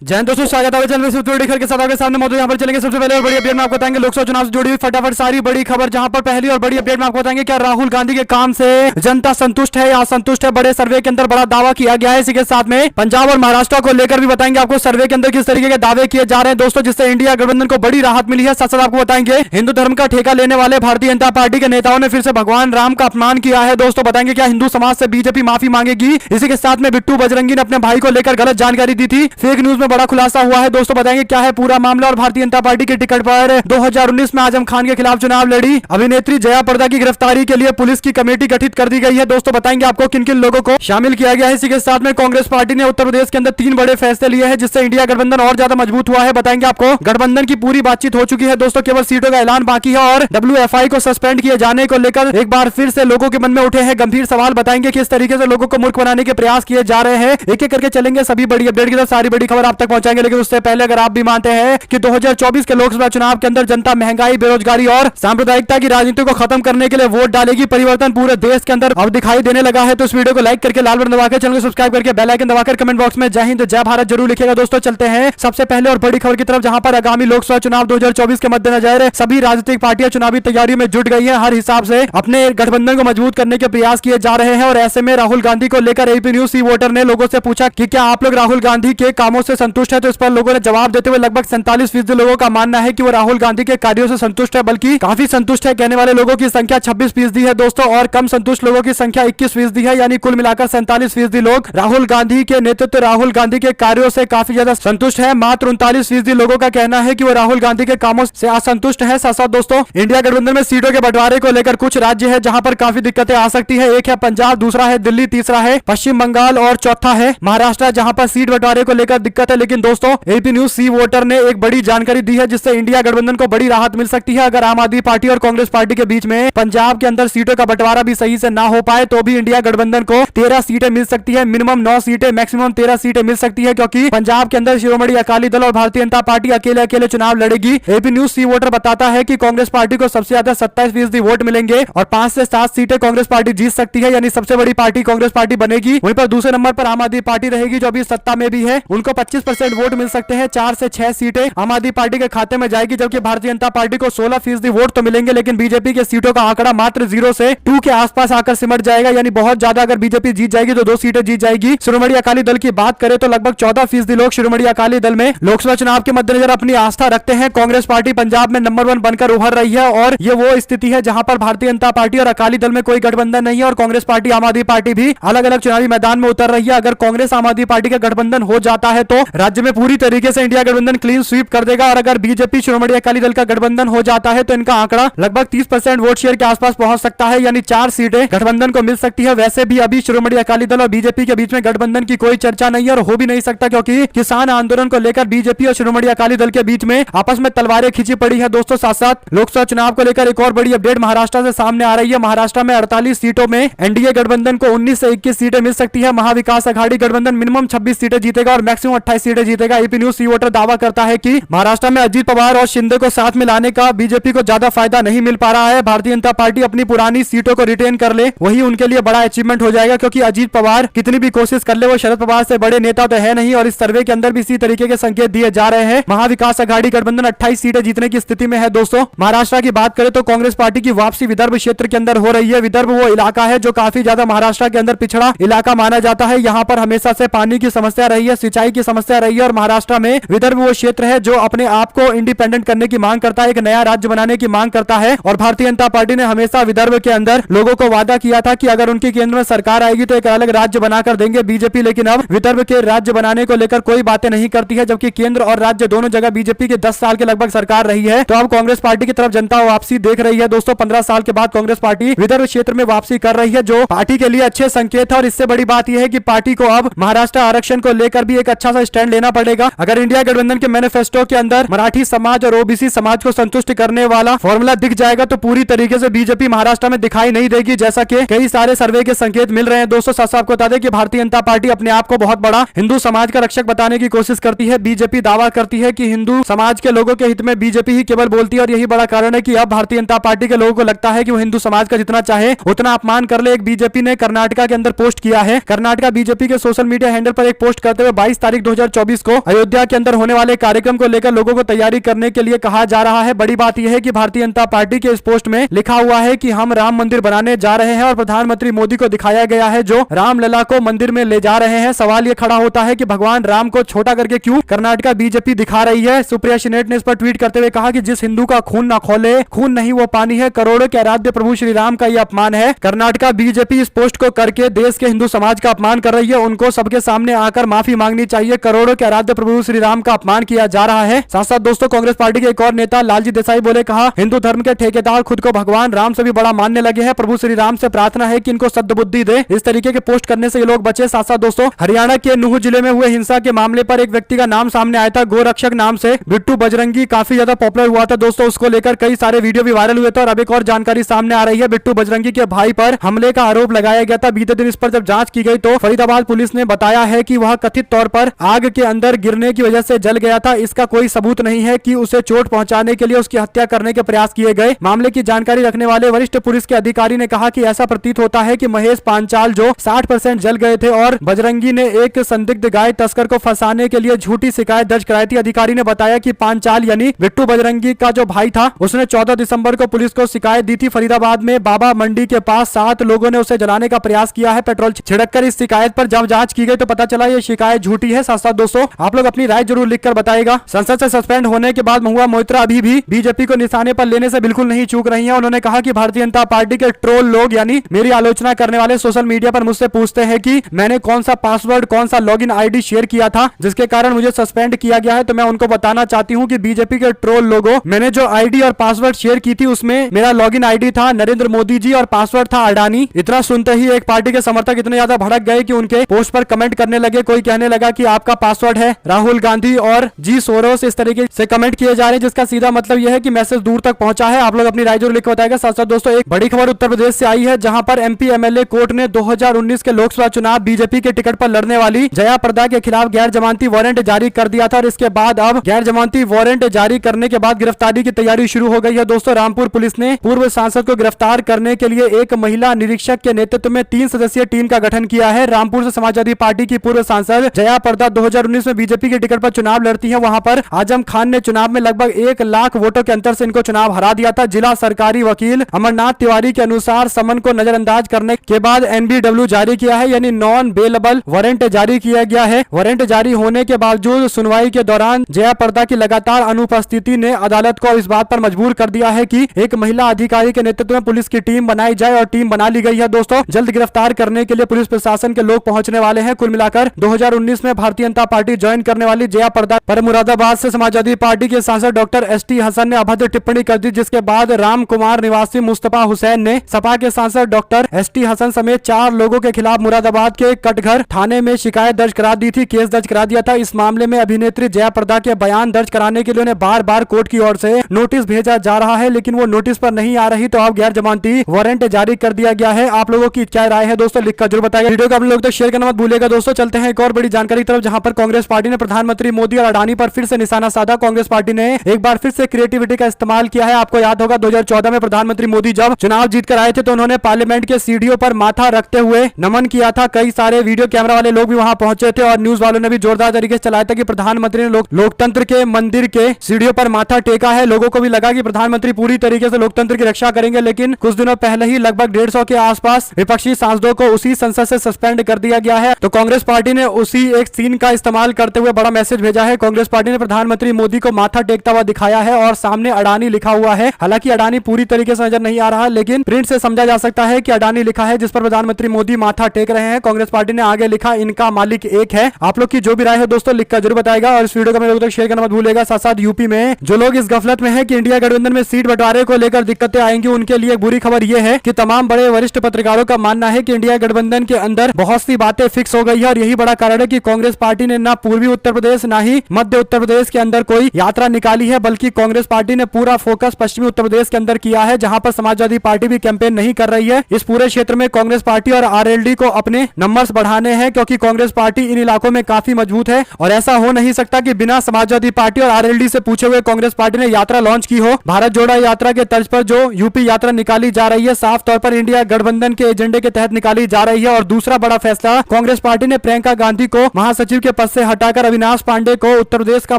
जय दोस्तों, स्वागत है चैनल में। के साथ आपके सामने मौजूद यहाँ पर चलेंगे। सबसे पहले और बड़ी अपडेट में आपको बताएंगे लोकसभा चुनाव से जुड़ी हुई फटाफट सारी बड़ी खबर। जहां पर पहली और बड़ी अपडेट में आपको बताएंगे क्या राहुल गांधी के काम से जनता संतुष्ट है या असंतुष्ट है। बड़े सर्वे के अंदर बड़ा दावा किया गया है। इसी के साथ में पंजाब और महाराष्ट्र को लेकर भी बताएंगे आपको सर्वे के अंदर किस तरीके के दावे किए जा रहे हैं दोस्तों, जिससे इंडिया गठबंधन को बड़ी राहत मिली है। साथ साथ आपको बताएंगे हिंदू धर्म का ठेका लेने वाले भारतीय जनता पार्टी के नेताओं ने फिर से भगवान राम का अपमान किया है दोस्तों। बताएंगे क्या हिंदू समाज से बीजेपी माफी मांगेगी। इसी के साथ में बिट्टू बजरंगी ने अपने भाई को लेकर गलत जानकारी दी थी। फेक न्यूज में बड़ा खुलासा हुआ है दोस्तों। बताएंगे क्या है पूरा मामला। और भारतीय जनता पार्टी की टिकट पर 2019 में आजम खान के खिलाफ चुनाव लड़ी अभिनेत्री जया प्रदा की गिरफ्तारी के लिए पुलिस की कमेटी गठित कर दी गई है दोस्तों। बताएंगे आपको किन किन लोगों को शामिल किया गया है। इसी के साथ में कांग्रेस पार्टी ने उत्तर प्रदेश के अंदर 3 बड़े फैसले लिए हैं, जिससे इंडिया गठबंधन और ज्यादा मजबूत हुआ है। बताएंगे आपको गठबंधन की पूरी बातचीत हो चुकी है दोस्तों, केवल सीटों का ऐलान बाकी है। और WFI को सस्पेंड किए जाने को लेकर एक बार फिर से लोगों के मन में उठे हैं गंभीर सवाल। बताएंगे किस तरीके से लोगों को मूर्ख बनाने के प्रयास किए जा रहे हैं। एक एक करके चलेंगे, सभी बड़ी अपडेट के साथ सारी बड़ी खबर आप तक पहुंचाएंगे। लेकिन उससे पहले अगर आप भी मानते हैं कि 2024 के लोकसभा चुनाव के अंदर जनता महंगाई, बेरोजगारी और सांप्रदायिकता की राजनीति को खत्म करने के लिए वोट डालेगी, परिवर्तन पूरे देश के अंदर अब दिखाई देने लगा है, तो इस वीडियो को लाइक करके लाल बटन दबाकर चैनल को सब्सक्राइब करके बेल आइकन दबाकर कमेंट बॉक्स में जय हिंद जय भारत जरूर लिखिएगा दोस्तों। चलते हैं सबसे पहले और बड़ी खबर की तरफ, जहां पर आगामी लोकसभा चुनाव 2024 के मद्देनजर सभी राजनीतिक पार्टियां चुनावी तैयारियों में जुट गई है। हर हिसाब से अपने गठबंधन को मजबूत करने के प्रयास किए जा रहे हैं। और ऐसे में राहुल गांधी को लेकर एबीपी न्यूज सी वोटर ने लोगों से पूछा कि क्या आप लोग राहुल गांधी के कामों से संतुष्ट है। तो इस पर लोगों ने जवाब देते हुए लगभग 47% लोगों का मानना है कि वो राहुल गांधी के कार्यों से संतुष्ट है, बल्कि काफी संतुष्ट है कहने वाले लोगों की संख्या 26% है दोस्तों। और कम संतुष्ट लोगों की संख्या 21% है, यानी कुल मिलाकर 47% लोग राहुल गांधी के नेतृत्व, राहुल गांधी के कार्यों से काफी ज्यादा संतुष्ट है। मात्र 39% लोगों का कहना है कि वो राहुल गांधी के कामों से असंतुष्ट है। साथ साथ दोस्तों इंडिया गठबंधन में सीटों के बंटवारे को लेकर कुछ राज्य है जहां पर काफी दिक्कतें आ सकती है। एक है पंजाब, दूसरा है दिल्ली, तीसरा है पश्चिम बंगाल और चौथा है महाराष्ट्र, जहां पर सीट बंटवारे को लेकर दिक्कत है। लेकिन दोस्तों एबीपी न्यूज सी वोटर ने एक बड़ी जानकारी दी है, जिससे इंडिया गठबंधन को बड़ी राहत मिल सकती है। अगर आम आदमी पार्टी और कांग्रेस पार्टी के बीच में पंजाब के अंदर सीटों का बंटवारा भी सही से ना हो पाए, तो भी इंडिया गठबंधन को 13 सीटें मिल सकती है। मिनिमम 9 सीटें, मैक्सिमम 13 सीटें मिल सकती है, क्योंकि पंजाब के अंदर शिरोमणि अकाली दल और भारतीय जनता पार्टी अकेले अकेले चुनाव लड़ेगी। एबीपी न्यूज सी वोटर बताता है कि कांग्रेस पार्टी को सबसे ज्यादा 27% वोट मिलेंगे और 5 से 7 सीटें कांग्रेस पार्टी जीत सकती है, यानी सबसे बड़ी पार्टी कांग्रेस पार्टी बनेगी। वहीं पर दूसरे नंबर पर आम आदमी पार्टी रहेगी, जो अभी सत्ता में भी है। उनको 25% वोट मिल सकते हैं। 4 से 6 सीटें आम आदमी पार्टी के खाते में जाएगी, जबकि भारतीय जनता पार्टी को 16% वोट तो मिलेंगे। लेकिन बीजेपी के सीटों का आंकड़ा मात्र 0 से 2 के आसपास आकर सिमट जाएगा, यानी बहुत ज्यादा अगर बीजेपी जीत जाएगी तो 2 सीटें जीत जाएगी। शिरोमणि अकाली दल की बात करें तो लगभग 14% लोग शिरोमणि अकाली दल में लोकसभा चुनाव के मद्देनजर अपनी आस्था रखते हैं। कांग्रेस पार्टी पंजाब में नंबर 1 बनकर उभर रही है, और ये वो स्थिति है जहां पर भारतीय जनता पार्टी और अकाली दल में कोई गठबंधन नहीं है, और कांग्रेस पार्टी, आम आदमी पार्टी भी अलग अलग चुनावी मैदान में उतर रही है। अगर कांग्रेस आम आदमी पार्टी का गठबंधन हो जाता है तो राज्य में पूरी तरीके से इंडिया गठबंधन क्लीन स्वीप कर देगा। और अगर बीजेपी शिरोमणि अकाली दल का गठबंधन हो जाता है तो इनका आंकड़ा लगभग 30% वोट शेयर के आसपास पहुंच सकता है, यानी 4 सीटें गठबंधन को मिल सकती है। वैसे भी अभी शिरोमणि अकाली दल और बीजेपी के बीच में गठबंधन की कोई चर्चा नहीं है और हो भी नहीं सकता, क्योंकि किसान आंदोलन को लेकर बीजेपी और शिरोमणि अकाली दल के बीच में आपस में तलवारें खींची पड़ी है दोस्तों। साथ साथ लोकसभा चुनाव को लेकर एक और बड़ी अपडेट महाराष्ट्र से सामने आ रही है। महाराष्ट्र में 48 सीटों में एनडीए गठबंधन को 19 से 21 सीटें मिल सकती है। महाविकास अघाड़ी गठबंधन मिनिमम 26 सीटें जीतेगा और मैक्सिमम 28 सीटें जीतेगा। एपी न्यूज सी वोटर दावा करता है कि महाराष्ट्र में अजीत पवार और शिंदे को साथ मिलाने का बीजेपी को ज्यादा फायदा नहीं मिल पा रहा है। भारतीय जनता पार्टी अपनी पुरानी सीटों को रिटेन कर ले, वही उनके लिए बड़ा अचीवमेंट हो जाएगा, क्योंकि अजीत पवार कितनी भी कोशिश कर ले वो शरद पवार से बड़े नेता तो है नहीं। और इस सर्वे के अंदर भी इसी तरीके के संकेत दिए जा रहे हैं। महाविकास अघाड़ी गठबंधन 28 सीटें जीतने की स्थिति में है दोस्तों। महाराष्ट्र की बात करें तो कांग्रेस पार्टी की वापसी विदर्भ क्षेत्र के अंदर हो रही है। विदर्भ वो इलाका है जो काफी ज्यादा महाराष्ट्र के अंदर पिछड़ा इलाका माना जाता है। यहाँ पर हमेशा से पानी की समस्या रही है, सिंचाई की समस्या रही है, और महाराष्ट्र में विदर्भ वो क्षेत्र है जो अपने आप को इंडिपेंडेंट करने की मांग करता है, एक नया राज्य बनाने की मांग करता है। और भारतीय जनता पार्टी ने हमेशा विदर्भ के अंदर लोगों को वादा किया था कि अगर उनकी केंद्र में सरकार आएगी तो एक अलग राज्य बनाकर देंगे बीजेपी। लेकिन अब विदर्भ के राज्य बनाने को लेकर कोई बातें नहीं करती है, जबकि केंद्र और राज्य दोनों जगह बीजेपी के 10 साल के लगभग सरकार रही है। तो अब कांग्रेस पार्टी की तरफ जनता वापसी देख रही है दोस्तों। 15 साल के बाद कांग्रेस पार्टी विदर्भ क्षेत्र में वापसी कर रही है, जो पार्टी के लिए अच्छे संकेत है। और इससे बड़ी बात यह है कि पार्टी को अब महाराष्ट्र आरक्षण को लेकर भी एक अच्छा सा स्टैंड लेना पड़ेगा। अगर इंडिया गठबंधन के मैनिफेस्टो के अंदर मराठी समाज और ओबीसी समाज को संतुष्ट करने वाला फॉर्मूला दिख जाएगा तो पूरी तरीके से बीजेपी महाराष्ट्र में दिखाई नहीं देगी, जैसा कि कई सारे सर्वे के संकेत मिल रहे हैं दोस्तों। साथ साथ आपको बता दें कि भारतीय जनता पार्टी अपने आप को बहुत बड़ा हिंदू समाज का रक्षक बताने की कोशिश करती है। बीजेपी दावा करती है कि हिंदू समाज के लोगों के हित में बीजेपी ही केवल बोलती है, और यही बड़ा कारण है कि अब भारतीय जनता पार्टी के लोगों को लगता है कि वो हिंदू समाज का जितना चाहे उतना अपमान कर ले। एक बीजेपी ने कर्नाटका के अंदर पोस्ट किया है। कर्नाटका बीजेपी के सोशल मीडिया हैंडल पर एक पोस्ट करते हुए 22 तारीख 2024 को अयोध्या के अंदर होने वाले कार्यक्रम को लेकर लोगों को तैयारी करने के लिए कहा जा रहा है। बड़ी बात यह है कि भारतीय जनता पार्टी के इस पोस्ट में लिखा हुआ है कि हम राम मंदिर बनाने जा रहे हैं और प्रधानमंत्री मोदी को दिखाया गया है जो रामलला को मंदिर में ले जा रहे हैं। सवाल ये खड़ा होता है कि भगवान राम को छोटा करके क्यों कर्नाटका बीजेपी दिखा रही है। सुप्रिया शिनेट ने इस पर ट्वीट करते हुए कहा कि जिस हिंदू का खून ना खोले, खून नहीं वो पानी है, करोड़ों के आराध्य प्रभु श्री राम का यह अपमान है। कर्नाटका बीजेपी इस पोस्ट को करके देश के हिंदू समाज का अपमान कर रही है। उनको सबके सामने आकर माफी मांगनी चाहिए। करोड़ों के आराध्य प्रभु श्री राम का अपमान किया जा रहा है। साथ साथ दोस्तों कांग्रेस पार्टी के एक और नेता लालजी देसाई बोले, कहा हिंदू धर्म के ठेकेदार खुद को भगवान राम से भी बड़ा मानने लगे हैं। प्रभु श्री राम से प्रार्थना है कि इनको सद्बुद्धि दे। इस तरीके के पोस्ट करने से ये लोग बचे। साथ साथ दोस्तों हरियाणा के नूह जिले में हुए हिंसा के मामले पर एक व्यक्ति का नाम सामने आया था, गोरक्षक नाम से बिट्टू बजरंगी, काफी ज्यादा पॉपुलर हुआ था दोस्तों। उसको लेकर कई सारे वीडियो भी वायरल हुए थे और अब एक और जानकारी सामने आ रही है। बिट्टू बजरंगी के भाई पर हमले का आरोप लगाया गया था। बीते दिन इस पर जब जांच की गई तो फरीदाबाद पुलिस ने बताया है कि वह कथित तौर पर आग के अंदर गिरने की वजह से जल गया था। इसका कोई सबूत नहीं है कि उसे चोट पहुंचाने के लिए उसकी हत्या करने के प्रयास किए गए। मामले की जानकारी रखने वाले वरिष्ठ पुलिस के अधिकारी ने कहा कि ऐसा प्रतीत होता है कि महेश पांचाल जो 60% जल गए थे और बजरंगी ने एक संदिग्ध गाय तस्कर को फंसाने के लिए झूठी शिकायत दर्ज कराई थी। अधिकारी ने बताया कि पांचाल यानी बिट्टू बजरंगी का जो भाई था उसने 14 दिसंबर को पुलिस को शिकायत दी थी। फरीदाबाद में बाबा मंडी के पास 7 लोगों ने उसे जलाने का प्रयास किया है। पेट्रोल छिड़ककर इस शिकायत पर जब जांच की गई तो पता चला ये शिकायत झूठी है। साथ साथ दोस्तों आप लोग अपनी राय जरूर लिखकर बताएगा। संसद से सस्पेंड होने के बाद महुआ मोइत्रा अभी भी बीजेपी को निशाने पर लेने से बिल्कुल नहीं चूक रही है। उन्होंने कहा कि भारतीय जनता पार्टी के ट्रोल लोग यानी मेरी आलोचना करने वाले सोशल मीडिया पर मुझसे पूछते हैं कि मैंने कौन सा पासवर्ड, कौन सा लॉगिन आईडी शेयर किया था जिसके कारण मुझे सस्पेंड किया गया है। तो मैं उनको बताना चाहती हूं कि बीजेपी के ट्रोल लोगों, मैंने जो आईडी और पासवर्ड शेयर की थी उसमें मेरा लॉगिन आईडी था नरेंद्र मोदी जी और पासवर्ड था अडानी। इतना सुनते ही एक पार्टी के समर्थक इतने ज्यादा भड़क गए कि उनके पोस्ट पर कमेंट करने लगे। कोई कहने लगा कि आपका पासवर्ड है राहुल गांधी और जी सोरोस, इस तरीके से कमेंट किए जा रहे हैं जिसका सीधा मतलब यह है कि मैसेज दूर तक पहुंचा है। आप लोग अपनी राय जरूर लिख बताएगा। साथ साथ दोस्तों एक बड़ी खबर उत्तर प्रदेश से आई है जहां पर एमपी एमएलए कोर्ट ने 2019 के लोकसभा चुनाव बीजेपी के टिकट पर लड़ने वाली जया प्रदा के खिलाफ गैर जमानती वारंट जारी कर दिया था और इसके बाद अब गैर जमानती वारंट जारी करने के बाद गिरफ्तारी की तैयारी शुरू हो गई है। दोस्तों रामपुर पुलिस ने पूर्व सांसद को गिरफ्तार करने के लिए एक महिला निरीक्षक के नेतृत्व में 3 सदस्यीय टीम का गठन किया है। रामपुर से समाजवादी पार्टी की पूर्व सांसद जया प्रदा 2019 में बीजेपी के टिकट पर चुनाव लड़ती है। वहां पर आजम खान ने चुनाव में लगभग 1 लाख वोटों के अंतर से इनको चुनाव हरा दिया था। जिला सरकारी वकील अमरनाथ तिवारी के अनुसार समन को नजरअंदाज करने के बाद एनबीडब्ल्यू जारी किया है यानी नॉन बेलेबल वारंट जारी किया गया है। वारंट जारी होने के बावजूद सुनवाई के दौरान जया प्रदा की लगातार अनुपस्थिति ने अदालत को इस बात पर मजबूर कर दिया है कि एक महिला अधिकारी के नेतृत्व में पुलिस की टीम बनाई जाए और टीम बना ली गई है। दोस्तों जल्द गिरफ्तार करने के लिए पुलिस प्रशासन के लोग पहुंचने वाले हैं। कुल मिलाकर 2019 में भारतीय जनता पार्टी ज्वाइन करने वाली जया प्रदा पर मुरादाबाद से समाजवादी पार्टी के सांसद डॉक्टर एसटी हसन ने अभद्र टिप्पणी कर दी, जिसके बाद राम कुमार निवासी मुस्तफा हुसैन ने सपा के सांसद डॉक्टर एसटी हसन समेत 4 लोगों के खिलाफ मुरादाबाद के कटघर थाने में शिकायत दर्ज करा दी थी, केस दर्ज करा दिया था। इस मामले में अभिनेत्री जया प्रदा के बयान दर्ज कराने के लिए उन्हें बार बार कोर्ट की ओर से नोटिस भेजा जा रहा है, लेकिन वो नोटिस पर नहीं आ रही, तो अब गैर जमानती वारंट जारी कर दिया गया है। आप लोगों की क्या राय है दोस्तों, लिखकर जरूर बताइए। वीडियो को आप लोग तक शेयर करना मत भूलिएगा। दोस्तों चलते हैं एक और बड़ी जानकारी की तरफ, जहां पर कांग्रेस पार्टी ने प्रधानमंत्री मोदी और अडानी पर फिर से निशाना साधा। कांग्रेस पार्टी ने एक बार फिर से क्रिएटिविटी का इस्तेमाल किया है। आपको याद होगा 2014 में प्रधानमंत्री मोदी जब चुनाव जीतकर आए थे तो उन्होंने पार्लियामेंट के सीढ़ियों पर माथा रखते हुए नमन किया था। कई सारे वीडियो कैमरा वाले लोग भी वहां पहुंचे थे और न्यूज वालों ने भी जोरदार तरीके से चलाया था कि प्रधानमंत्री ने लोकतंत्र के मंदिर के सीढ़ियों पर माथा टेका है। लोगों को भी लगा कि प्रधानमंत्री पूरी तरीके से लोकतंत्र की रक्षा करेंगे, लेकिन कुछ दिनों पहले ही लगभग 150 के आसपास विपक्षी सांसदों को उसी संसद से सस्पेंड कर दिया गया है। तो कांग्रेस पार्टी ने उसी एक सीन का इस्तेमाल करते हुए बड़ा मैसेज भेजा है। कांग्रेस पार्टी ने प्रधानमंत्री मोदी को माथा टेकता हुआ दिखाया है और सामने अडानी लिखा हुआ है। हालांकि अडानी पूरी तरीके से नजर नहीं आ रहा, लेकिन प्रिंट से समझा जा सकता है कि अडानी लिखा है, जिस पर प्रधानमंत्री मोदी माथा टेक रहे हैं। कांग्रेस पार्टी ने आगे लिखा, इनका मालिक एक है। आप लोग की जो भी राय है दोस्तों लिखकर जरूर बताएगा और इस वीडियो को मेरे लोगों तक शेयर करना मत भूलिएगा। साथ साथ यूपी में जो लोग इस गफलत में है कि इंडिया गठबंधन में सीट बंटवारे को लेकर दिक्कतें आएंगी, उनके लिए बुरी खबर यह है कि तमाम बड़े वरिष्ठ पत्रकारों का मानना है कि इंडिया गठबंधन के अंदर बहुत सी बातें फिक्स हो गई है और यही बड़ा कारण है कि कांग्रेस पार्टी ने ना पूर्वी उत्तर प्रदेश ना ही मध्य उत्तर प्रदेश के अंदर कोई यात्रा निकाली है, बल्कि कांग्रेस पार्टी ने पूरा फोकस पश्चिमी उत्तर प्रदेश के अंदर किया है, जहां पर समाजवादी पार्टी भी कैंपेन नहीं कर रही है। इस पूरे क्षेत्र में कांग्रेस पार्टी और आरएलडी को अपने नंबर्स बढ़ाने हैं, क्योंकि कांग्रेस पार्टी इन इलाकों में काफी मजबूत है और ऐसा हो नहीं सकता कि बिना समाजवादी पार्टी और आरएलडी से पूछे हुए कांग्रेस पार्टी ने यात्रा लॉन्च की हो। भारत जोड़ो यात्रा के तर्ज पर जो यूपी यात्रा निकाली जा रही है, साफ तौर पर इंडिया गठबंधन के एजेंडे के तहत निकाली जा रही है। और दूसरा बड़ा फैसला, कांग्रेस पार्टी ने प्रियंका गांधी को महासचिव के पद से हटाकर अविनाश पांडे को उत्तर प्रदेश का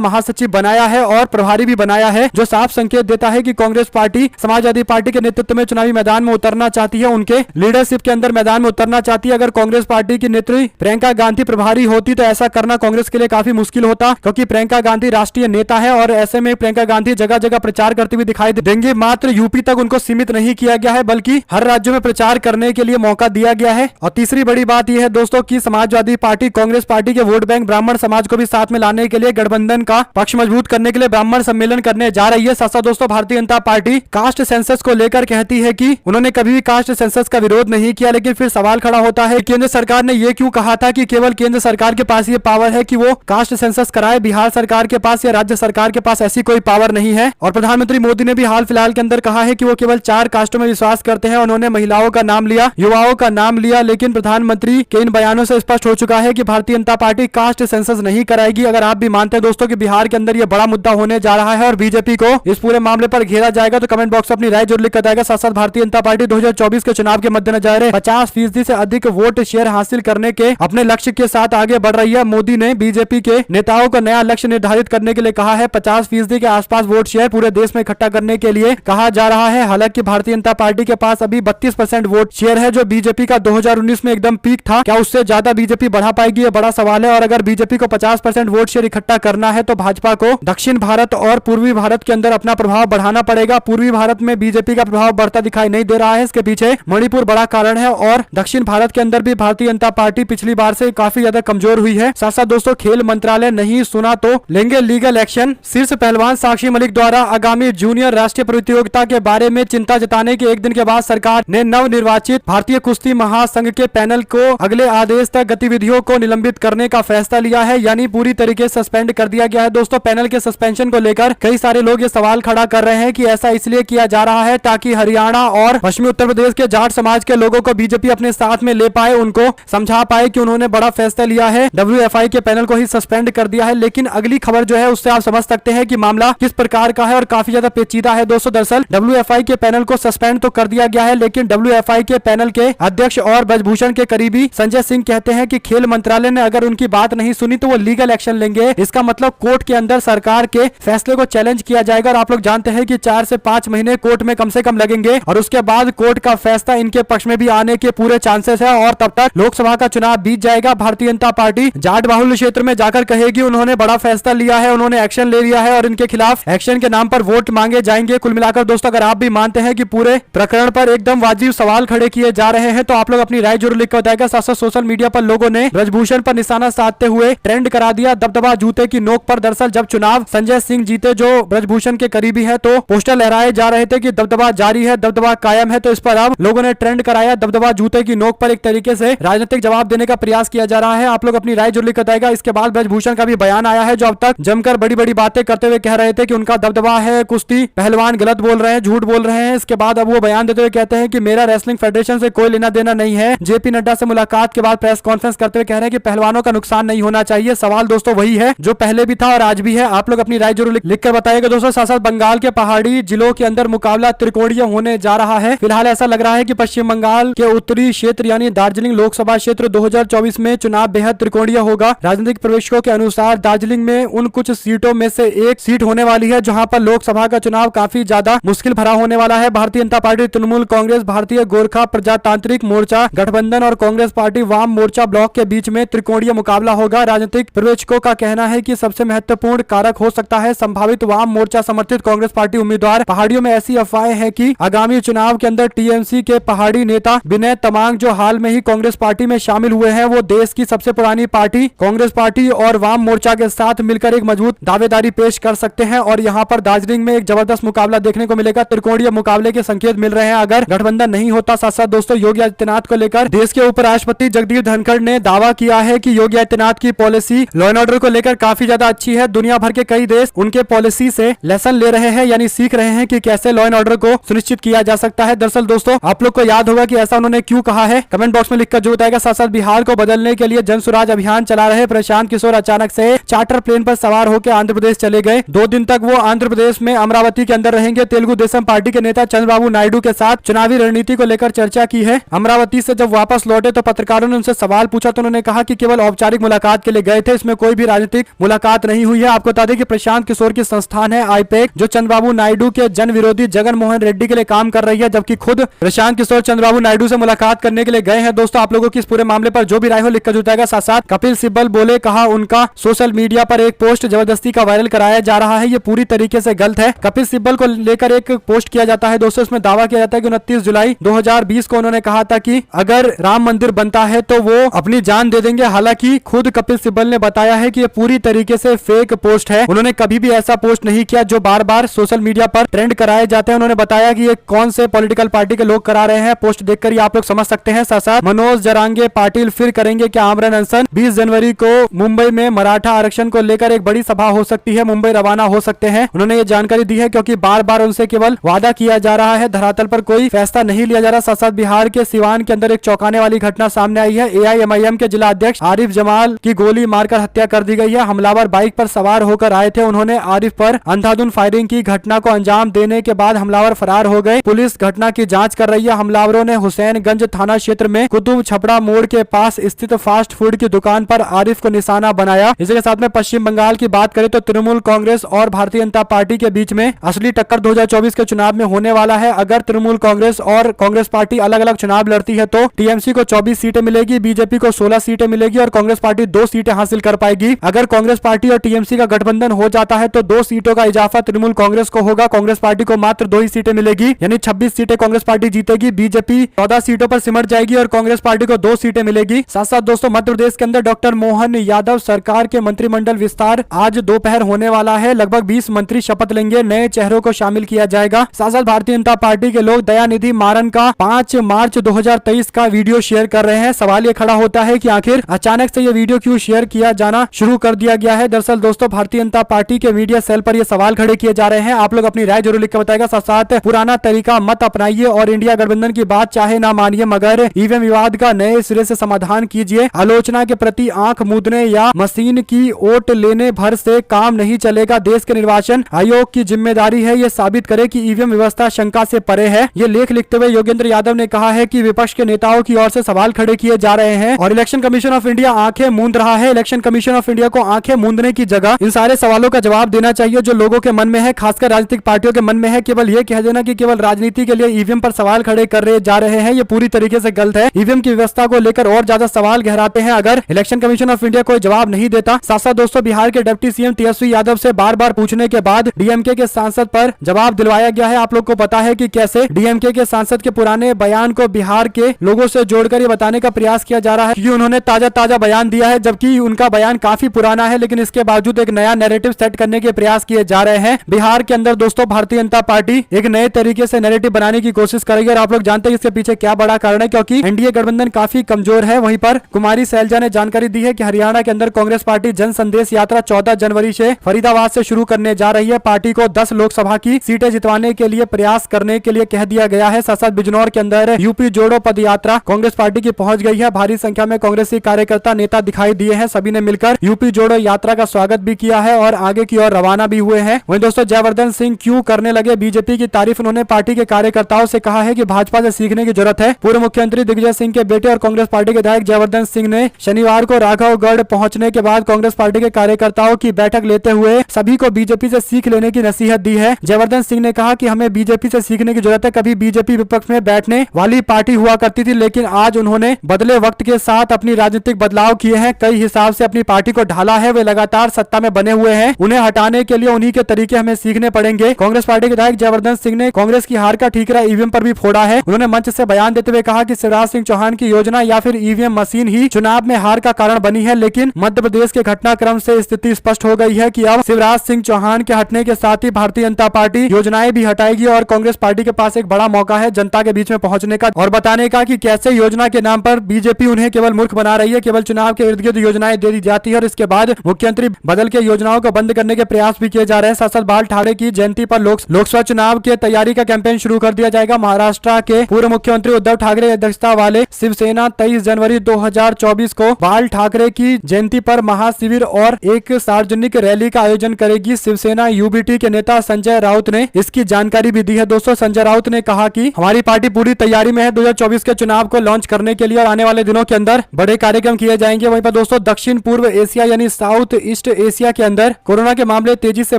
महासचिव बनाया है और प्रभारी भी बनाया है, जो साफ संकेत देता है कि कांग्रेस पार्टी समाजवादी पार्टी के नेतृत्व में चुनावी मैदान में उतरना चाहती है, उनके लीडरशिप के अंदर मैदान में उतरना चाहती है। अगर कांग्रेस पार्टी की नेत्री प्रियंका गांधी प्रभारी होती तो ऐसा करना कांग्रेस के लिए काफी मुश्किल होता, क्योंकि प्रियंका गांधी राष्ट्रीय नेता है और ऐसे में प्रियंका गांधी जगह जगह प्रचार करती हुई दिखाई देंगी। मात्र यूपी तक उनको सीमित नहीं किया गया है, बल्कि हर राज्य में प्रचार करने के लिए मौका दिया गया है। और तीसरी बड़ी बात यह है दोस्तों कि समाजवादी पार्टी कांग्रेस पार्टी के वोट बैंक ब्राह्मण समाज को भी साथ में लाने के लिए गठबंधन का पक्ष मजबूत करने के लिए ब्राह्मण सम्मेलन करने जा रही है। साथ साथ दोस्तों Bharatiya Janata party caste census को लेकर कहती है कि उन्होंने कभी भी कास्ट सेंसस का विरोध नहीं किया, लेकिन फिर सवाल खड़ा होता है केंद्र सरकार ने यह क्यों कहा था कि केवल केंद्र सरकार के पास ये पावर है कि वो कास्ट सेंसस कराए, बिहार सरकार के पास या राज्य सरकार के पास ऐसी कोई पावर नहीं है। और प्रधानमंत्री मोदी ने भी हाल फिलहाल के अंदर कहा है कि वो केवल 4 कास्टों में विश्वास करते हैं। उन्होंने महिलाओं का नाम लिया, युवाओं का नाम लिया, लेकिन प्रधानमंत्री के इन बयानों से स्पष्ट हो चुका है कि Bharatiya Janata party caste census नहीं कराएगी। अगर आप भी मानते हैं दोस्तों कि बिहार के अंदर ये बड़ा मुद्दा होने जा रहा है और बीजेपी को इस पूरे मामले पर घेरा जाएगा, तो कमेंट बॉक्स में अपनी राय जरूर लिखकर जाएगा। साथ साथ भारतीय जनता पार्टी 2024 के चुनाव के मद्देनजर 50% से अधिक वोट शेयर हासिल करने के अपने लक्ष्य के साथ आगे बढ़ रही है। मोदी ने बीजेपी के नेताओं को नया लक्ष्य निर्धारित करने के लिए कहा है। 50% के आसपास वोट शेयर पूरे देश में इकट्ठा करने के लिए कहा जा रहा है। हालांकि भारतीय जनता पार्टी के पास अभी 32% वोट शेयर है, जो बीजेपी का 2019 में एकदम पीक था। क्या उससे ज्यादा बीजेपी बढ़ा पाएगी, ये बड़ा सवाल है। और अगर बीजेपी को 50% वोट शेयर इकट्ठा करना है तो भाजपा को दक्षिण भारत और पूर्वी भारत के अंदर अपना प्रभाव बढ़ाना पड़ेगा। पूर्वी भारत में बीजेपी का प्रभाव बढ़ता दिखाई नहीं दे रहा है, इसके पीछे मणिपुर बड़ा कारण है। और दक्षिण भारत के अंदर भी भारतीय जनता पार्टी पिछली बार से काफी ज्यादा कमजोर हुई है। साथ साथ दोस्तों खेल मंत्रालय नहीं सुना तो लेंगे लीगल एक्शन। शीर्ष पहलवान साक्षी मलिक द्वारा आगामी जूनियर राष्ट्रीय प्रतियोगिता के बारे में चिंता जताने के एक दिन के बाद सरकार ने नवनिर्वाचित भारतीय कुश्ती महासंघ के पैनल को अगले आदेश तक गतिविधियों को निलंबित करने का फैसला लिया है, यानी पूरी तरीके से सस्पेंड कर दिया गया है। दोस्तों पैनल के सस्पेंशन को लेकर कई सारे लोग ये सवाल खड़ा कर रहे हैं कि ऐसा इसलिए किया जा रहा है ताकि हरियाणा और पश्चिमी उत्तर प्रदेश के जाट समाज के लोगों को बीजेपी अपने साथ में ले पाए, उनको समझा पाए कि उन्होंने बड़ा फैसला लिया है, WFI के पैनल को ही सस्पेंड कर दिया है। लेकिन अगली खबर जो है उससे आप समझ सकते हैं कि मामला किस प्रकार का है और काफी ज्यादा पेचीदा है। दोस्तों दरअसल WFI के पैनल को सस्पेंड तो कर दिया गया है, लेकिन WFI के पैनल के अध्यक्ष और ब्रजभूषण के करीबी संजय सिंह कहते हैं कि खेल मंत्रालय ने अगर उनकी बात नहीं सुनी तो वो लीगल एक्शन लेंगे। इसका मतलब कोर्ट के अंदर सरकार के फैसले को चैलेंज किया जाएगा। और आप लोग जानते हैं कि 4 से 5 महीने कोर्ट में कम से कम लगेंगे और उसके बाद कोर्ट का फैसला इनके पक्ष में भी आने के पूरे चांसेस है। और तब तक लोकसभा का चुनाव बीत जाएगा। भारतीय जनता पार्टी जाट बाहुल्य क्षेत्र में जाकर कहेगी उन्होंने बड़ा फैसला लिया है, उन्होंने एक्शन ले लिया है और इनके खिलाफ एक्शन के नाम पर वोट मांगे जाएंगे। कुल मिलाकर दोस्तों अगर आप भी मानते हैं कि पूरे प्रकरण पर एकदम वाजिब सवाल खड़े किए जा रहे हैं तो आप लोग अपनी राय जरूर लिखकर बताएगा। साथ साथ सोशल मीडिया पर लोगों ने ब्रजभूषण पर निशाना साधते हुए ट्रेंड करा दिया दबदबा जूते की नोक पर। दरअसल जब चुनाव संजय सिंह जीते जो ब्रजभूषण के करीबी है तो पोस्टर लहराए जा रहे थे कि दबदबा जारी है, दबदबा कायम है। तो इस पर अब लोगों ने ट्रेंड कराया दबदबा जूते की नोक पर। एक तरीके से राजनीतिक जवाब देने का प्रयास किया जा रहा है। आप लोग अपनी राय जरूर लिखकर बताएगा। इसके बाद ब्रजभूषण का भी बयान आया है, जो अब तक जमकर बड़ी बड़ी बातें करते हुए कह रहे थे कि उनका दबदबा है, कुश्ती पहलवान गलत बोल रहे हैं, झूठ बोल रहे हैं। इसके बाद अब वो बयान देते हुए कहते हैं कि मेरा रेसलिंग फेडरेशन से कोई लेना देना नहीं है। जेपी नड्डा से मुलाकात के बाद प्रेस कॉन्फ्रेंस करते हुए कह रहे हैं कि पहलवानों का नुकसान नहीं होना चाहिए। सवाल दोस्तों वही है जो पहले भी था और आज भी है। आप लोग अपनी राय जरूर लिखकर बताइएगा। दोस्तों साथ साथ बंगाल के पहाड़ी जिलों के अंदर मुकाबला त्रिकोणीय होने जा रहा है। फिलहाल ऐसा लग रहा है कि पश्चिम बंगाल के उत्तरी क्षेत्र यानी दार्जिलिंग लोकसभा क्षेत्र 2024 में चुनाव बेहद त्रिकोणीय होगा। राजनीतिक प्रवेशकों के अनुसार दार्जिलिंग में उन कुछ सीटों में से एक सीट होने वाली है जहां पर लोकसभा का चुनाव काफी ज्यादा मुश्किल भरा होने वाला है। भारतीय जनता पार्टी, तृणमूल कांग्रेस, भारतीय गोरखा प्रजातांत्रिक मोर्चा गठबंधन और कांग्रेस पार्टी वाम मोर्चा ब्लॉक के बीच में त्रिकोणीय मुकाबला होगा। राजनीतिक प्रवेशकों का कहना है कि सबसे महत्वपूर्ण कारक हो सकता है संभावित वाम मोर्चा समर्थित कांग्रेस पार्टी उम्मीदवार। पहाड़ियों में ऐसी अफवाहें हैं कि आगामी चुनाव के अंदर टीएमसी के पहाड़ी नेता विनय तमांग, जो हाल में ही कांग्रेस पार्टी में शामिल हुए हैं, वो देश की सबसे पुरानी पार्टी कांग्रेस पार्टी और वाम मोर्चा के साथ मिलकर एक मजबूत दावेदारी पेश कर सकते हैं। और यहाँ पर दार्जिलिंग में एक जबरदस्त मुकाबला देखने को मिलेगा। त्रिकोणीय मुकाबले के संकेत मिल रहे हैं अगर गठबंधन नहीं होता। साथ साथ दोस्तों योगी आदित्यनाथ को लेकर देश के उपराष्ट्रपति जगदीप धनखड़ ने दावा किया है कि योगी आदित्यनाथ की पॉलिसी लॉ एंड ऑर्डर को लेकर काफी ज्यादा अच्छी है। दुनिया भर के कई देश उनके पॉलिसी से लेसन ले रहे हैं, यानी सीख रहे हैं कि कैसे लॉ एंड ऑर्डर को सुनिश्चित किया जा सकता है। दरअसल दोस्तों आप लोग को याद होगा कि ऐसा उन्होंने क्यों कहा है, कमेंट बॉक्स में लिखकर जो बताएगा। साथ साथ बिहार को बदलने के लिए जन स्वराज अभियान चला रहे प्रशांत किशोर अचानक से चार्टर प्लेन पर सवार होकर आंध्र प्रदेश चले गए। 2 दिन तक वो आंध्र प्रदेश में अमरावती के अंदर रहेंगे। तेलुगु देशम पार्टी के नेता चंद्रबाबू नायडू के साथ चुनावी रणनीति को लेकर चर्चा की है। अमरावती से जब वापस लौटे तो पत्रकारों ने उनसे सवाल पूछा तो उन्होंने कहा कि केवल औपचारिक मुलाकात मुलाकात के लिए गए थे। इसमें कोई भी राजनीतिक मुलाकात नहीं हुई है। आपको बता दें कि प्रशांत किशोर की संस्थान है आईपेक, जो चंद्रबाबू नायडू के जन विरोधी जगन मोहन रेड्डी के लिए काम कर रही है, जबकि खुद प्रशांत किशोर चंद्रबाबू नायडू से मुलाकात करने के लिए गए हैं। दोस्तों, आप लोगों की इस पूरे मामले पर जो भी राय हो लिखकर जुटाएगा। साथ साथ कपिल सिब्बल बोले, कहा उनका सोशल मीडिया पर एक पोस्ट जबरदस्ती का वायरल कराया जा रहा है, ये पूरी तरीके से गलत है। कपिल सिब्बल को लेकर एक पोस्ट किया जाता है दोस्तों, इसमें दावा किया जाता है कि 29 जुलाई 2020 को उन्होंने कहा था कि अगर राम मंदिर बनता है तो वो अपनी जान दे देंगे। हालांकि खुद कपिल सिब्बल ने बताया है कि ये पूरी तरीके से फेक पोस्ट है। उन्होंने कभी भी ऐसा पोस्ट नहीं किया जो बार बार सोशल मीडिया पर ट्रेंड कराए जाते हैं। उन्होंने बताया कि ये कौन से पॉलिटिकल पार्टी के लोग करा रहे हैं। पोस्ट देखकर ही आप लोग समझ सकते हैं। साथ साथ मनोज जरांगे पाटिल फिर करेंगे क्या आमरण अनशन? 20 जनवरी को मुंबई में मराठा आरक्षण को लेकर एक बड़ी सभा हो सकती है, मुंबई रवाना हो सकते हैं। उन्होंने ये जानकारी दी है क्योंकि बार बार उनसे केवल वादा किया जा रहा है, धरातल पर कोई फैसला नहीं लिया जा रहा। साथ साथ बिहार के सिवान के अंदर एक चौंकाने वाली घटना सामने आई है। एआईएमआईएम के जिला अध्यक्ष आरिफ जमाल की गोली मारकर हत्या कर दी गई है। हमलावर बाइक पर सवार होकर आए थे, उन्होंने आरिफ पर अंधाधुंध फायरिंग की। घटना को अंजाम देने के बाद हमलावर फरार हो गए। पुलिस घटना की जांच कर रही है। हमलावरों ने हुसैनगंज थाना क्षेत्र में कुतुब छपड़ा मोड़ के पास स्थित फास्ट फूड की दुकान पर आरिफ को निशाना बनाया। इसी के साथ में पश्चिम बंगाल की बात करें तो तृणमूल कांग्रेस और भारतीय जनता पार्टी के बीच में असली टक्कर 2024 के चुनाव में होने वाला है। अगर तृणमूल कांग्रेस और कांग्रेस पार्टी अलग अलग चुनाव लड़ती है तो टीएमसी को 24 सीटें मिलेगी, बीजेपी को 16 सीटें मिलेगी और कांग्रेस पार्टी 2 सीटें हासिल कर पाएगी। अगर कांग्रेस पार्टी और टीएमसी का गठबंधन हो जाता है तो 2 सीटों का इजाफा तृणमूल कांग्रेस को होगा। कांग्रेस पार्टी को मात्र 2 ही सीटें मिलेगी, यानी 26 सीटें कांग्रेस पार्टी जीतेगी। बीजेपी 14 सीटों पर सिमट जाएगी और कांग्रेस पार्टी को 2 सीटें मिलेगी। साथ साथ दोस्तों, मध्य प्रदेश के अंदर डॉक्टर मोहन यादव सरकार के मंत्रिमंडल विस्तार आज दोपहर होने वाला है। लगभग 20 मंत्री शपथ लेंगे, नए चेहरों को शामिल किया जाएगा। साथ साथ भारतीय जनता पार्टी के लोग दयानिधि मारन का 5 मार्च 2023 का वीडियो शेयर कर रहे हैं। सवाल ये खड़ा होता है कि आखिर अचानक से ये वीडियो क्यों शेयर किया जाना शुरू कर दिया गया है। दरअसल दोस्तों, भारतीय जनता पार्टी के मीडिया सेल पर ये सवाल खड़े किए जा रहे हैं। आप लोग अपनी राय जरूर लिखकर बताएगा। साथ साथ पुराना तरीका मत अपनाइए और इंडिया गठबंधन की बात चाहे ना मानिए, मगर ईवीएम विवाद का नए सिरे से समाधान कीजिए। आलोचना के प्रति आंख मूंदने या मशीन की वोट लेने भर से काम नहीं चलेगा। देश के निर्वाचन आयोग की जिम्मेदारी है ये साबित करे कि ईवीएम व्यवस्था शंका से परे है। ये लेख लिखते हुए योगेंद्र यादव ने कहा है कि विपक्ष के नेताओं की ओर से सवाल खड़े किए जा रहे हैं और इलेक्शन कमीशन ऑफ इंडिया आंखें मूंद रहा है। इलेक्शन कमीशन ऑफ इंडिया को आंखें मूंदने की जगह इन सारे सवालों का जवाब देना चाहिए जो लोगों के मन में है, खासकर राजनीतिक पार्टियों के मन में है। केवल ये कह देना कि केवल राजनीति के लिए ईवीएम पर सवाल खड़े कर रहे जा रहे हैं, ये पूरी तरीके से गलत है। ईवीएम की व्यवस्था को लेकर और ज्यादा सवाल गहराते हैं अगर इलेक्शन कमीशन ऑफ इंडिया कोई जवाब नहीं देता। साथ साथ दोस्तों, बिहार के डिप्टी सीएम तेजस्वी यादव से बार बार पूछने के बाद डीएमके के सांसद पर जवाब दिलवाया गया है। आप लोग को पता है कि कैसे डीएमके के सांसद के पुराने बयान को बिहार के लोगों से जोड़कर ये बताने का प्रयास किया जा रहा है कि उन्होंने ताजा बयान दिया है, जबकि उनका बयान काफी पुराना है, लेकिन इसके बावजूद एक नया नैरेटिव सेट करने के प्रयास किए जा रहे हैं। बिहार के अंदर दोस्तों, भारतीय जनता पार्टी एक नए तरीके से नैरेटिव बनाने की कोशिश करेगी और आप लोग जानते हैं इसके पीछे क्या बड़ा कारण है, क्योंकि एनडीए गठबंधन काफी कमजोर है। वहीं पर कुमारी सैलजा ने जानकारी दी है कि हरियाणा के अंदर कांग्रेस पार्टी जन संदेश यात्रा 14 जनवरी से फरीदाबाद से शुरू करने जा रही है। पार्टी को 10 लोकसभा की सीटें जितवाने के लिए प्रयास करने के लिए कह दिया गया है। साथ साथ बिजनौर के अंदर यूपी जोड़ो पद यात्रा कांग्रेस पार्टी की पहुंच गई है। भारी संख्या में कांग्रेसी कार्यकर्ता नेता दिखाई दिए हैं। सभी ने मिलकर यूपी जोड़ो यात्रा का स्वागत भी किया है और आगे की ओर रवाना भी हुए हैं। वहीं दोस्तों, जयवर्धन सिंह क्यों करने लगे बीजेपी की तारीफ? उन्होंने पार्टी के कार्यकर्ताओं से कहा है कि भाजपा से सीखने की जरूरत है। पूर्व मुख्यमंत्री दिग्विजय सिंह के बेटे और कांग्रेस पार्टी के विधायक जयवर्धन सिंह ने शनिवार को राघवगढ़ पहुंचने के बाद कांग्रेस पार्टी के कार्यकर्ताओं की बैठक लेते हुए सभी को बीजेपी से सीख लेने की नसीहत दी है। जयवर्धन सिंह ने कहा कि हमें बीजेपी से सीखने की जरूरत है। कभी बीजेपी विपक्ष में बैठने वाली पार्टी हुआ करती थी, लेकिन आज उन्होंने बदले वक्त के साथ अपनी राजनीतिक बदलाव किए हैं। कई हिसाब से अपनी पार्टी को ढाला है। वे लगातार सत्ता में बने हुए हैं, उन्हें हटाने के लिए उन्हीं के तरीके हमें सीखने पड़ेंगे। कांग्रेस पार्टी के विधायक जयवर्धन सिंह ने कांग्रेस की हार का ठीकरा ईवीएम पर भी फोड़ा है। उन्होंने मंच से बयान देते हुए कहा कि शिवराज सिंह चौहान की योजना या फिर ईवीएम मशीन ही चुनाव में हार का कारण बनी है, लेकिन मध्य प्रदेश के घटनाक्रम से स्थिति स्पष्ट हो गई है कि अब शिवराज सिंह चौहान के हटने के साथ ही भारतीय जनता पार्टी योजनाएं भी हटाएगी और कांग्रेस पार्टी के पास एक बड़ा मौका है जनता के बीच में पहुंचने का और बताने का कि कैसे योजना के नाम पर बीजेपी उन्हें केवल मूर्ख बना रही है। केवल चुनाव के इर्द गिर्द योजनाएं दे दी जाती है और इसके बाद मुख्यमंत्री बदल के योजनाओं को बंद करने के प्रयास भी किए जा रहे हैं। साथ साथ बाल ठाकरे की जयंती पर लोकसभा चुनाव की तैयारी का कैंपेन शुरू कर दिया जाएगा। महाराष्ट्र के पूर्व मुख्यमंत्री उद्धव ठाकरे की अध्यक्षता वाले शिवसेना 23 जनवरी 2024 को बाल ठाकरे की जयंती पर महाशिविर और एक सार्वजनिक रैली का आयोजन करेगी। शिवसेना यूबीटी के नेता संजय राउत ने इसकी जानकारी भी दी है। दोस्तों, संजय राउत ने कहा कि हमारी पार्टी पूरी तैयारी में है 2024 के चुनाव को लॉन्च करने के लिए और आने वाले दिनों के अंदर बड़े कार्यक्रम किए जाएंगे। वहीं पर पर दोस्तों दक्षिण पूर्व एशिया यानी साउथ ईस्ट एशिया के अंदर कोरोना के मामले तेजी से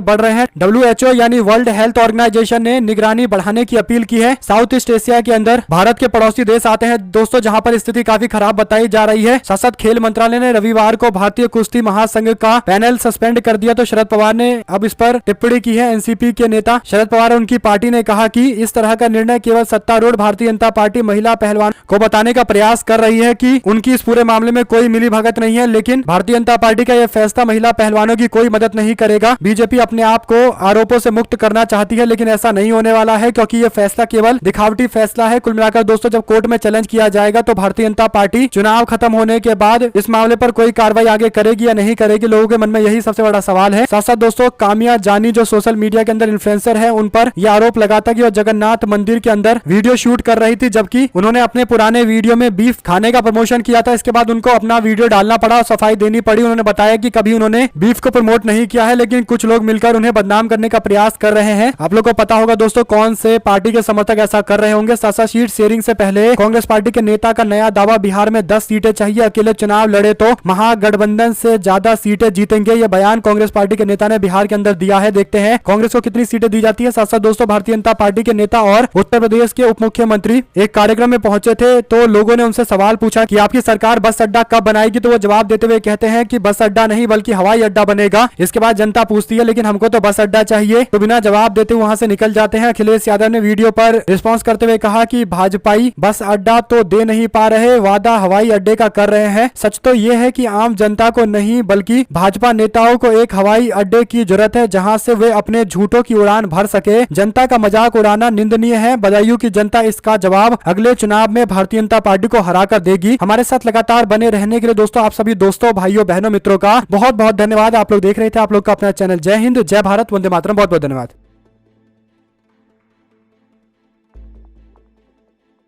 बढ़ रहे हैं। WHO यानी वर्ल्ड हेल्थ ऑर्गेनाइजेशन ने निगरानी बढ़ाने की अपील की है। साउथ ईस्ट एशिया के अंदर भारत के पड़ोसी देश आते हैं दोस्तों, जहां पर स्थिति काफी खराब बताई जा रही है। साथ साथ खेल मंत्रालय ने रविवार को भारतीय कुश्ती महासंघ का पैनल सस्पेंड कर दिया, तो शरद पवार ने अब इस पर टिप्पणी की है। एनसीपी के नेता शरद पवार और उनकी पार्टी ने कहा कि इस तरह का निर्णय केवल सत्तारूढ़ भारतीय जनता पार्टी महिला पहलवान को बताने का प्रयास कर रही है कि उनकी इस पूरे मामले में कोई मिलीभगत नहीं है, लेकिन भारतीय जनता पार्टी का यह फैसला महिला पहलवानों की कोई मदद नहीं करेगा। बीजेपी अपने आप को आरोपों से मुक्त करना चाहती है, लेकिन ऐसा नहीं होने वाला है क्योंकि यह फैसला केवल दिखावटी फैसला है। कुल मिलाकर दोस्तों जब कोर्ट में चैलेंज किया जाएगा तो भारतीय जनता पार्टी चुनाव खत्म होने के बाद इस मामले पर कोई कार्रवाई आगे करेगी या नहीं करेगी, लोगों के मन में यही सबसे बड़ा सवाल है। साथ साथ दोस्तों कामिया जानी जो सोशल मीडिया के अंदर इन्फ्लुएंसर है, उन पर यह आरोप लगा था कि वो जगन्नाथ मंदिर के अंदर वीडियो शूट कर रही थी, जबकि उन्होंने अपने पुराने वीडियो में बीफ खाने का प्रमोशन किया था। इसके बाद उनको अपना वीडियो डालना पड़ा और सफाई देनी पड़ी। उन्होंने बताया कि कभी उन्होंने बीफ को प्रमोट नहीं किया है, लेकिन कुछ लोग मिलकर उन्हें बदनाम करने का प्रयास कर रहे हैं। आप लोग को पता होगा दोस्तों कौन से पार्टी के समर्थक ऐसा कर रहे होंगे। साथ साथ सीट शेयरिंग से पहले कांग्रेस पार्टी के नेता का नया दावा, बिहार में 10 सीटें चाहिए, अकेले चुनाव लड़े तो महागठबंधन से ज्यादा सीटें जीतेंगे। यह बयान कांग्रेस पार्टी के नेता ने बिहार के अंदर दिया है। देखते हैं कांग्रेस को कितनी सीटें दी जाती है। साथ साथ दोस्तों भारतीय जनता पार्टी के नेता और उत्तर प्रदेश के उप मुख्यमंत्री एक कार्यक्रम में पहुंचे थे, तो लोगों ने उनसे सवाल पूछा कि आपकी सरकार बस अड्डा कब बनाएगी, तो वो जवाब देते हुए कहते हैं कि बस अड्डा नहीं बल्कि हवाई अड्डा बनेगा। इसके बाद जनता पूछती है लेकिन हमको तो बस अड्डा चाहिए, तो बिना जवाब देते वहां से निकल जाते हैं। अखिलेश यादव ने वीडियो पर रिस्पॉन्स करते हुए कहा कि भाजपाई बस अड्डा तो दे नहीं पा रहे, वादा हवाई अड्डे का कर रहे हैं। सच तो यह है कि आम जनता को नहीं बल्कि भाजपा नेताओं को एक हवाई अड्डे की जरूरत है, जहां से वे अपने झूठों की उड़ान भर सके। जनता का मजाक उड़ाना निंदनीय है। बदायूं की जनता इसका जवाब अगले चुनाव में भारतीय जनता पार्टी को हराकर देगी। हमारे साथ लगातार बने रहने के लिए दोस्तों आप सभी दोस्तों, भाइयों, बहनों, मित्रों का बहुत बहुत धन्यवाद। आप लोग देख रहे थे आप लोग का अपना चैनल जय हिंद, जय भारत, वंदे मातरम। बहुत बहुत धन्यवाद।